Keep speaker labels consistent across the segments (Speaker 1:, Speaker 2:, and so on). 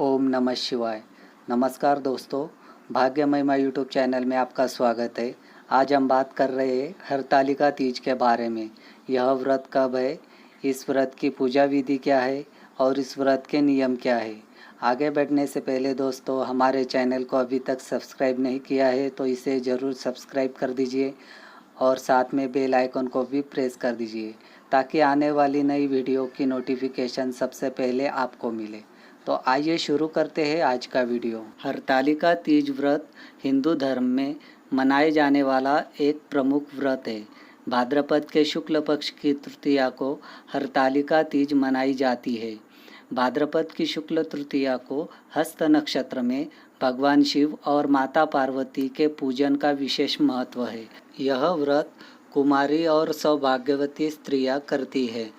Speaker 1: ओम नमः शिवाय। नमस्कार दोस्तों, भाग्य महिमा यूट्यूब चैनल में आपका स्वागत है। आज हम बात कर रहे हैं हरतालिका तीज के बारे में। यह व्रत कब है, इस व्रत की पूजा विधि क्या है और इस व्रत के नियम क्या है। आगे बढ़ने से पहले दोस्तों, हमारे चैनल को अभी तक सब्सक्राइब नहीं किया है तो इसे ज़रूर सब्सक्राइब कर दीजिए और साथ में बेल आइकन को भी प्रेस कर दीजिए ताकि आने वाली नई वीडियो की नोटिफिकेशन सबसे पहले आपको मिले। तो आइए शुरू करते हैं आज का वीडियो। हरतालिका तीज व्रत हिंदू धर्म में मनाए जाने वाला एक प्रमुख व्रत है। भाद्रपद के शुक्ल पक्ष की तृतीया को हरतालिका तीज मनाई जाती है। भाद्रपद की शुक्ल तृतीया को हस्त नक्षत्र में भगवान शिव और माता पार्वती के पूजन का विशेष महत्व है। यह व्रत कुमारी और सौभाग्यवती स्त्रियां करती है।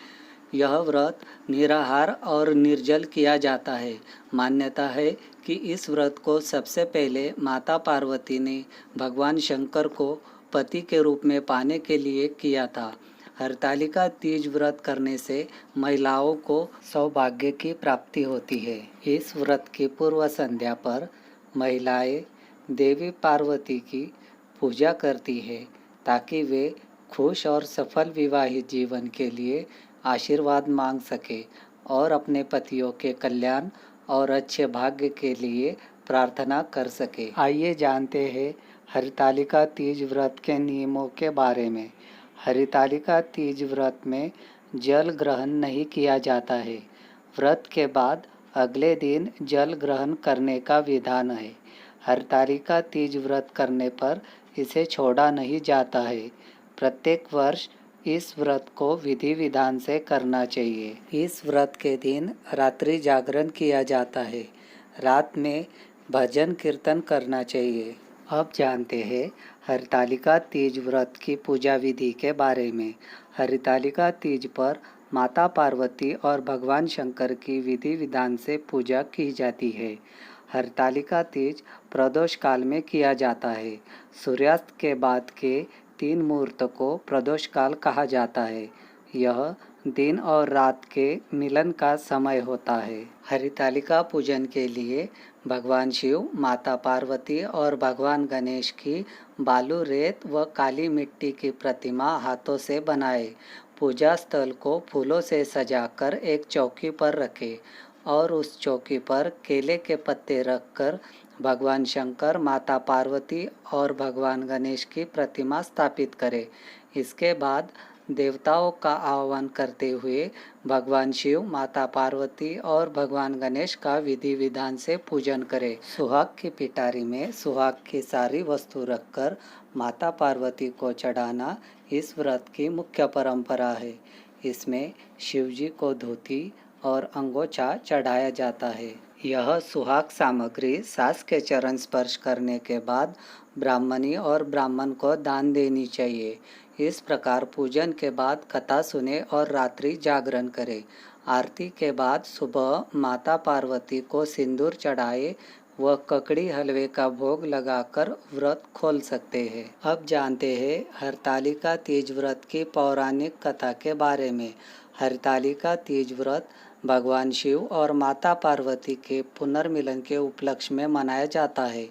Speaker 1: यह व्रत निराहार और निर्जल किया जाता है। मान्यता है कि इस व्रत को सबसे पहले माता पार्वती ने भगवान शंकर को पति के रूप में पाने के लिए किया था। हरतालिका तीज व्रत करने से महिलाओं को सौभाग्य की प्राप्ति होती है। इस व्रत की पूर्व संध्या पर महिलाएं देवी पार्वती की पूजा करती है ताकि वे खुश और सफल विवाहित जीवन के लिए आशीर्वाद मांग सके और अपने पतियों के कल्याण और अच्छे भाग्य के लिए प्रार्थना कर सके। आइए जानते हैं हरतालिका तीज व्रत के नियमों के बारे में। हरतालिका तीज व्रत में जल ग्रहण नहीं किया जाता है। व्रत के बाद अगले दिन जल ग्रहण करने का विधान है। हरतालिका तीज व्रत करने पर इसे छोड़ा नहीं जाता है। प्रत्येक वर्ष इस व्रत को विधि विधान से करना चाहिए। इस व्रत के दिन रात्रि जागरण किया जाता है। रात में भजन कीर्तन करना चाहिए। अब जानते हैं हरतालिका तीज व्रत की पूजा विधि के बारे में। हरतालिका तीज पर माता पार्वती और भगवान शंकर की विधि विधान से पूजा की जाती है। हरतालिका तीज प्रदोष काल में किया जाता है। सूर्यास्त के बाद के 3 मुहूर्त को प्रदोष काल कहा जाता है। यह दिन और रात के मिलन का समय होता है। हरतालिका पूजन के लिए भगवान शिव, माता पार्वती और भगवान गणेश की बालू, रेत व काली मिट्टी की प्रतिमा हाथों से बनाए। पूजा स्थल को फूलों से सजाकर एक चौकी पर रखें और उस चौकी पर केले के पत्ते रखकर भगवान शंकर, माता पार्वती और भगवान गणेश की प्रतिमा स्थापित करें। इसके बाद देवताओं का आह्वान करते हुए भगवान शिव, माता पार्वती और भगवान गणेश का विधि विधान से पूजन करें। सुहाग की पिटारी में सुहाग की सारी वस्तु रखकर माता पार्वती को चढ़ाना इस व्रत की मुख्य परंपरा है। इसमें शिवजी को धोती और अंगोछा चढ़ाया जाता है। यह सुहाग सामग्री सास के चरण स्पर्श करने के बाद ब्राह्मणी और ब्राह्मण को दान देनी चाहिए। इस प्रकार पूजन के बाद कथा सुने और रात्रि जागरण करें। आरती के बाद सुबह माता पार्वती को सिंदूर चढ़ाए व ककड़ी हलवे का भोग लगाकर व्रत खोल सकते हैं। अब जानते हैं हरतालिका तीज व्रत की पौराणिक कथा के बारे में। हरतालिका तीज व्रत भगवान शिव और माता पार्वती के पुनर्मिलन के उपलक्ष्य में मनाया जाता है।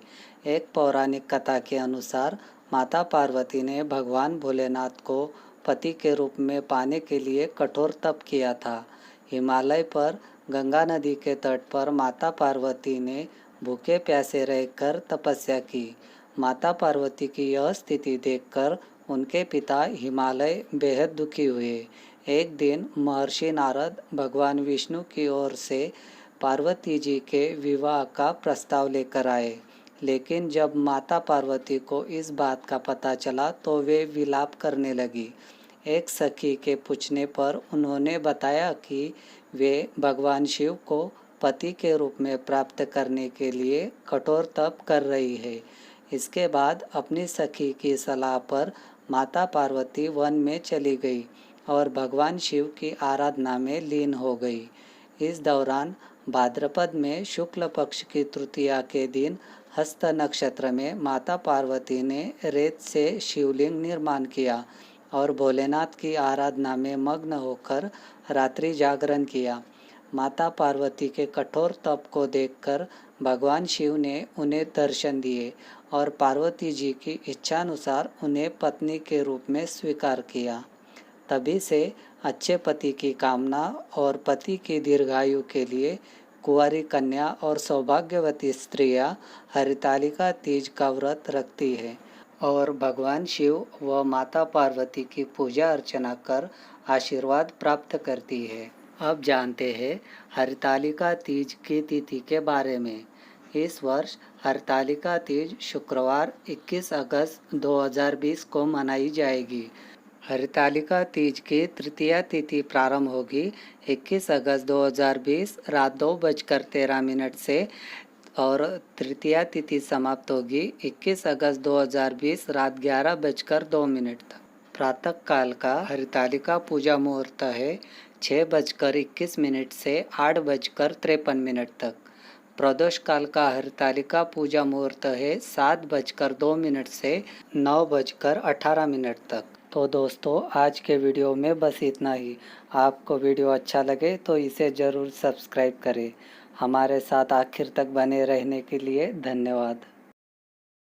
Speaker 1: एक पौराणिक कथा के अनुसार माता पार्वती ने भगवान भोलेनाथ को पति के रूप में पाने के लिए कठोर तप किया था। हिमालय पर गंगा नदी के तट पर माता पार्वती ने भूखे प्यासे रहकर तपस्या की। माता पार्वती की यह स्थिति देखकर उनके पिता हिमालय बेहद दुखी हुए। एक दिन महर्षि नारद भगवान विष्णु की ओर से पार्वती जी के विवाह का प्रस्ताव लेकर आए, लेकिन जब माता पार्वती को इस बात का पता चला तो वे विलाप करने लगी। एक सखी के पूछने पर उन्होंने बताया कि वे भगवान शिव को पति के रूप में प्राप्त करने के लिए कठोर तप कर रही है। इसके बाद अपनी सखी की सलाह पर माता पार्वती वन में चली गई और भगवान शिव की आराधना में लीन हो गई। इस दौरान भाद्रपद में शुक्ल पक्ष की तृतीया के दिन हस्त नक्षत्र में माता पार्वती ने रेत से शिवलिंग निर्माण किया और भोलेनाथ की आराधना में मग्न होकर रात्रि जागरण किया। माता पार्वती के कठोर तप को देखकर भगवान शिव ने उन्हें दर्शन दिए और पार्वती जी की इच्छानुसार उन्हें पत्नी के रूप में स्वीकार किया। तभी से अच्छे पति की कामना और पति की दीर्घायु के लिए कुंवारी कन्या और सौभाग्यवती स्त्रियां हरितालिका तीज का व्रत रखती है और भगवान शिव व माता पार्वती की पूजा अर्चना कर आशीर्वाद प्राप्त करती है। अब जानते हैं हरितालिका तीज की तिथि के बारे में। इस वर्ष हरितालिका तीज शुक्रवार 21 अगस्त 2020 को मनाई जाएगी। हरितालिका तीज की तृतीया तिथि प्रारंभ होगी 21 अगस्त 2020 रात 2:13 से और तृतीया तिथि समाप्त होगी 21 अगस्त 2020 रात 11:02 तक। प्रातः काल का हरितालिका पूजा मुहूर्त है 6:21 से 8:53 तक। प्रदोष काल का हरितालिका पूजा मुहूर्त है 7:02 से 9:18 तक। तो दोस्तों आज के वीडियो में बस इतना ही। आपको वीडियो अच्छा लगे तो इसे ज़रूर सब्सक्राइब करें। हमारे साथ आखिर तक बने रहने के लिए धन्यवाद।